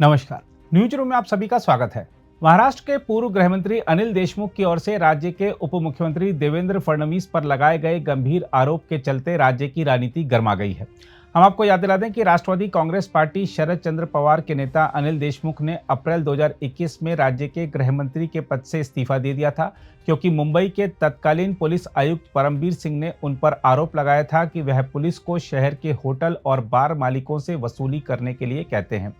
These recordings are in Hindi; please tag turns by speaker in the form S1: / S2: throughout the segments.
S1: नमस्कार। न्यूज रूम में आप सभी का स्वागत है। महाराष्ट्र के पूर्व गृह मंत्री अनिल देशमुख की ओर से राज्य के उप मुख्यमंत्री देवेंद्र फडणवीस पर लगाए गए गंभीर आरोप के चलते राज्य की राजनीति गर्मा गई है। हम आपको याद दिला दें कि राष्ट्रवादी कांग्रेस पार्टी शरद चंद्र पवार के नेता अनिल देशमुख ने अप्रैल 2021 में राज्य के गृह मंत्री के पद से इस्तीफा दे दिया था, क्योंकि मुंबई के तत्कालीन पुलिस आयुक्त परमबीर सिंह ने उन पर आरोप लगाया था कि वह पुलिस को शहर के होटल और बार मालिकों से वसूली करने के लिए कहते हैं।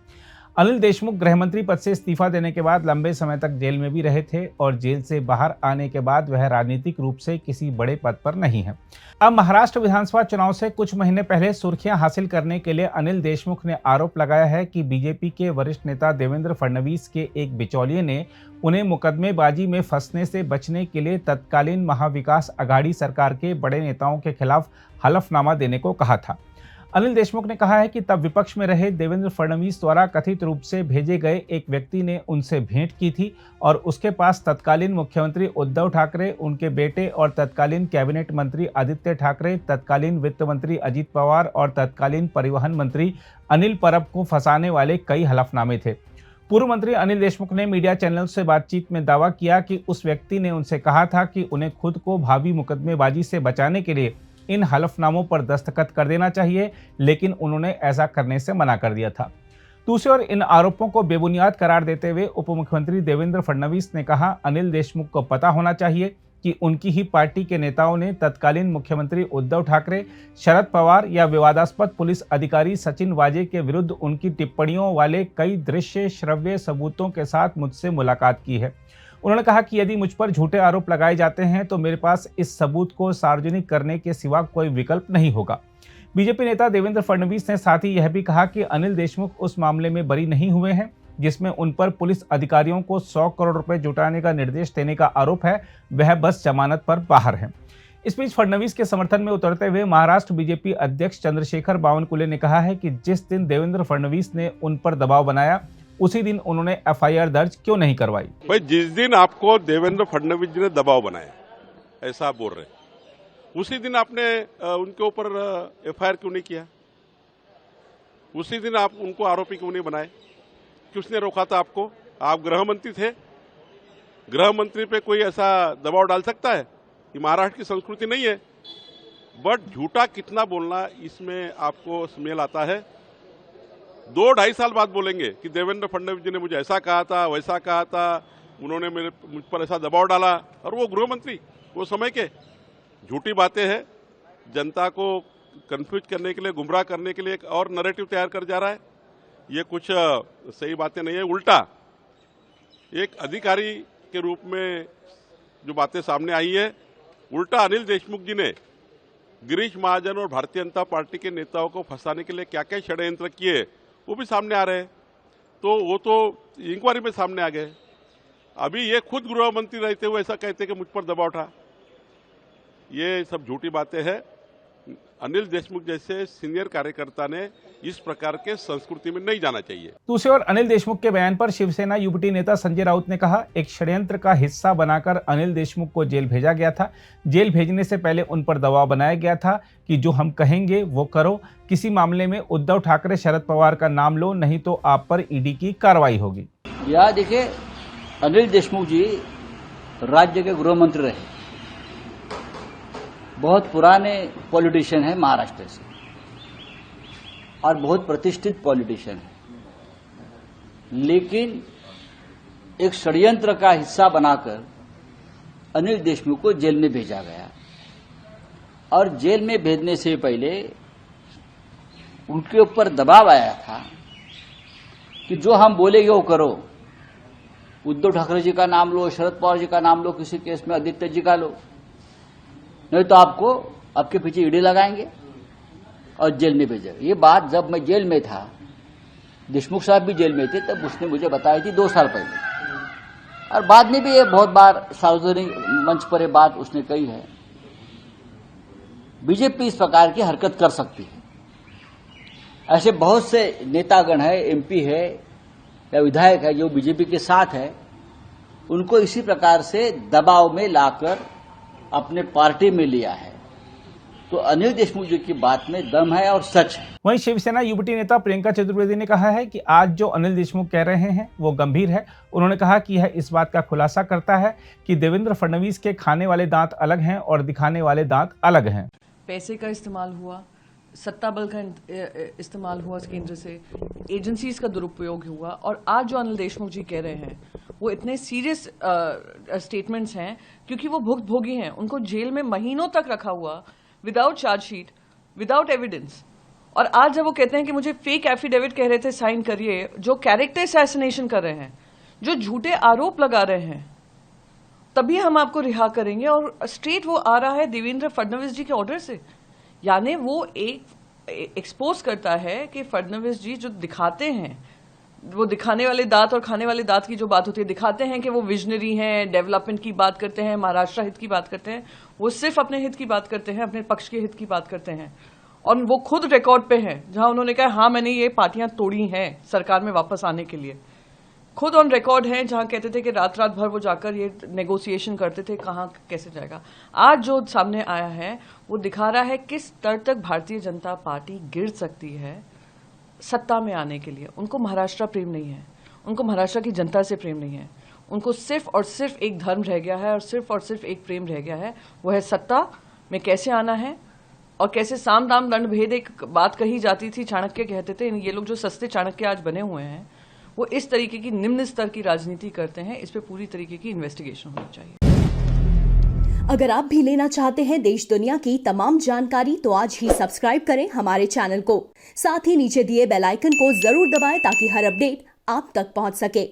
S1: अनिल देशमुख गृह मंत्री पद से इस्तीफा देने के बाद लंबे समय तक जेल में भी रहे थे और जेल से बाहर आने के बाद वह राजनीतिक रूप से किसी बड़े पद पर नहीं है। अब महाराष्ट्र विधानसभा चुनाव से कुछ महीने पहले सुर्खियां हासिल करने के लिए अनिल देशमुख ने आरोप लगाया है कि बीजेपी के वरिष्ठ नेता देवेंद्र फडणवीस के एक बिचौलिए ने उन्हें मुकदमेबाजी में फंसने से बचने के लिए तत्कालीन महाविकास अघाड़ी सरकार के बड़े नेताओं के खिलाफ हलफनामा देने को कहा था। अनिल देशमुख ने कहा है कि तब विपक्ष में रहे देवेंद्र फडणवीस द्वारा कथित रूप से भेजे गए एक व्यक्ति ने उनसे भेंट की थी और उसके पास तत्कालीन मुख्यमंत्री उद्धव ठाकरे, उनके बेटे और तत्कालीन कैबिनेट मंत्री आदित्य ठाकरे, तत्कालीन वित्त मंत्री अजित पवार और तत्कालीन परिवहन मंत्री अनिल परब को फंसाने वाले कई हलफनामे थे। पूर्व मंत्री अनिल देशमुख ने मीडिया चैनल से बातचीत में दावा किया कि उस व्यक्ति ने उनसे कहा था कि उन्हें खुद को भावी मुकदमेबाजी से बचाने के लिए इन हलफनामों पर दस्तखत कर देना चाहिए, लेकिन उन्होंने ऐसा करने से मना कर दिया था। दूसरी ओर इन आरोपों को बेबुनियाद करार देते हुए उप मुख्यमंत्री देवेंद्र फडणवीस ने कहा, अनिल देशमुख को पता होना चाहिए कि उनकी ही पार्टी के नेताओं ने तत्कालीन मुख्यमंत्री उद्धव ठाकरे, शरद पवार या विवादास्पद पुलिस अधिकारी सचिन वाजे के विरुद्ध उनकी टिप्पणियों वाले कई दृश्य श्रव्य सबूतों के साथ मुझसे मुलाकात की है। उन्होंने कहा कि यदि मुझ पर झूठे आरोप लगाए जाते हैं तो मेरे पास इस सबूत को सार्वजनिक करने के सिवा कोई विकल्प नहीं होगा। बीजेपी नेता देवेंद्र फडणवीस ने साथ ही यह भी कहा कि अनिल देशमुख उस मामले में बरी नहीं हुए हैं जिसमें उन पर पुलिस अधिकारियों को 100 करोड़ रुपए जुटाने का निर्देश देने का आरोप है, वह बस जमानत पर बाहर है। इस बीच फडणवीस के समर्थन में उतरते हुए महाराष्ट्र बीजेपी अध्यक्ष चंद्रशेखर बावनकुले ने कहा है कि जिस दिन देवेंद्र फडणवीस ने उन पर दबाव बनाया उसी दिन उन्होंने एफआईआर दर्ज क्यों नहीं करवाई।
S2: भाई, जिस दिन आपको देवेंद्र फडणवीस जी ने दबाव बनाया, ऐसा आप बोल रहे, उसी दिन आपने उनके ऊपर एफआईआर क्यों नहीं किया? उसी दिन आप उनको आरोपी क्यों नहीं बनाए? किसने रोका था आपको? आप गृह मंत्री थे। गृह मंत्री पे कोई ऐसा दबाव डाल सकता है? ये महाराष्ट्र की संस्कृति नहीं है। बट झूठा कितना बोलना, इसमें आपको स्मेल आता है। 2-2.5 साल बाद बोलेंगे कि देवेंद्र फडणवीस जी ने मुझे ऐसा कहा था, वैसा कहा था, उन्होंने मुझ पर ऐसा दबाव डाला, और वो गृह मंत्री वो समय के। झूठी बातें हैं, जनता को कंफ्यूज करने के लिए, गुमराह करने के लिए एक और नैरेटिव तैयार कर जा रहा है। ये कुछ सही बातें नहीं है। उल्टा एक अधिकारी के रूप में जो बातें सामने आई है, उल्टा अनिल देशमुख जी ने गिरीश महाजन और भारतीय जनता पार्टी के नेताओं को फंसाने के लिए क्या क्या षड्यंत्र किए वो भी सामने आ रहे हैं। तो वो तो इंक्वायरी में सामने आ गए। अभी ये खुद गृह मंत्री रहते हुए ऐसा कहते कि मुझ पर दबाव था। ये सब झूठी बातें हैं। अनिल देशमुख जैसे सीनियर कार्यकर्ता ने इस प्रकार के संस्कृति में नहीं जाना चाहिए।
S1: दूसरी ओर अनिल देशमुख के बयान पर शिवसेना यूबीटी नेता संजय राउत ने कहा, एक षड्यंत्र का हिस्सा बनाकर अनिल देशमुख को जेल भेजा गया था। जेल भेजने से पहले उन पर दबाव बनाया गया था कि जो हम कहेंगे वो करो। किसी मामले में उद्धव ठाकरे, शरद पवार का नाम लो, नहीं तो आप पर ईडी की कार्रवाई होगी।
S3: या देखिए, अनिल देशमुख जी राज्य के गृह मंत्री रहे, बहुत पुराने पॉलिटिशियन है महाराष्ट्र से और बहुत प्रतिष्ठित पॉलिटिशियन है, लेकिन एक षड्यंत्र का हिस्सा बनाकर अनिल देशमुख को जेल में भेजा गया। और जेल में भेजने से पहले उनके ऊपर दबाव आया था कि जो हम बोलेंगे वो करो। उद्धव ठाकरे जी का नाम लो, शरद पवार जी का नाम लो, किसी केस में आदित्य जी का लो, नहीं तो आपको आपके पीछे ईडी लगाएंगे और जेल में भेजेंगे। ये बात जब मैं जेल में था, देशमुख साहब भी जेल में थे, तब उसने मुझे बताई थी 2 साल पहले। और बाद में भी ये बहुत बार सार्वजनिक मंच पर ये बात उसने कही है। बीजेपी इस प्रकार की हरकत कर सकती है। ऐसे बहुत से नेतागण है, एमपी है या विधायक है जो बीजेपी के साथ है, उनको इसी प्रकार से दबाव में लाकर अपने पार्टी में लिया है। तो अनिल देशमुख जी की बात में दम है और सच है।
S1: वहीं शिवसेना युवती नेता प्रियंका चतुर्वेदी ने कहा है कि आज जो अनिल देशमुख कह रहे हैं वो गंभीर है। उन्होंने कहा कि यह इस बात का खुलासा करता है कि देवेंद्र फडणवीस के खाने वाले दांत अलग हैं और दिखाने वाले दांत अलग हैं।
S4: पैसे का इस्तेमाल हुआ, सत्ता बल का इस्तेमाल हुआ केंद्र से, एजेंसीज का दुरुपयोग हुआ, और आज जो अनिल देशमुख जी कह रहे हैं वो इतने सीरियस स्टेटमेंट्स हैं क्योंकि वो भुक्तभोगी हैं। उनको जेल में महीनों तक रखा हुआ विदाउट चार्जशीट, विदाउट एविडेंस, और आज जब वो कहते हैं कि मुझे फेक एफिडेविट कह रहे थे साइन करिए, जो कैरेक्टर असैसिनेशन कर रहे हैं, जो झूठे आरोप लगा रहे हैं, तभी हम आपको रिहा करेंगे। और स्ट्रेट वो आ रहा है देवेंद्र फडणवीस जी के ऑर्डर से, यानी वो एक एक्सपोज करता है कि फडणवीस जी जो दिखाते हैं, वो दिखाने वाले दांत और खाने वाले दांत की जो बात होती है, दिखाते हैं कि वो विजनरी हैं, डेवलपमेंट की बात करते हैं, महाराष्ट्र हित की बात करते हैं, वो सिर्फ अपने हित की बात करते हैं, अपने पक्ष के हित की बात करते हैं। और वो खुद रिकॉर्ड पे हैं जहां उन्होंने कहा हाँ मैंने ये पार्टियां तोड़ी हैं सरकार में वापस आने के लिए, खुद ऑन रिकॉर्ड हैं जहां कहते थे कि रात रात भर वो जाकर ये नेगोशिएशन करते थे, कहां कैसे जाएगा। आज जो सामने आया है वो दिखा रहा है किस स्तर तक भारतीय जनता पार्टी गिर सकती है सत्ता में आने के लिए। उनको महाराष्ट्र प्रेम नहीं है, उनको महाराष्ट्र की जनता से प्रेम नहीं है, उनको सिर्फ और सिर्फ एक धर्म रह गया है और सिर्फ एक प्रेम रह गया है, वो है सत्ता में कैसे आना है। और कैसे साम दाम दंड भेद एक बात कही जाती थी, चाणक्य कहते थे, ये लोग जो सस्ते चाणक्य आज बने हुए हैं वो इस तरीके की निम्न स्तर की राजनीति करते हैं। इस पे पूरी तरीके की इन्वेस्टिगेशन होनी चाहिए।
S5: अगर आप भी लेना चाहते हैं देश दुनिया की तमाम जानकारी तो आज ही सब्सक्राइब करें हमारे चैनल को। साथ ही नीचे दिए बेल आइकन को जरूर दबाएं ताकि हर अपडेट आप तक पहुंच सके।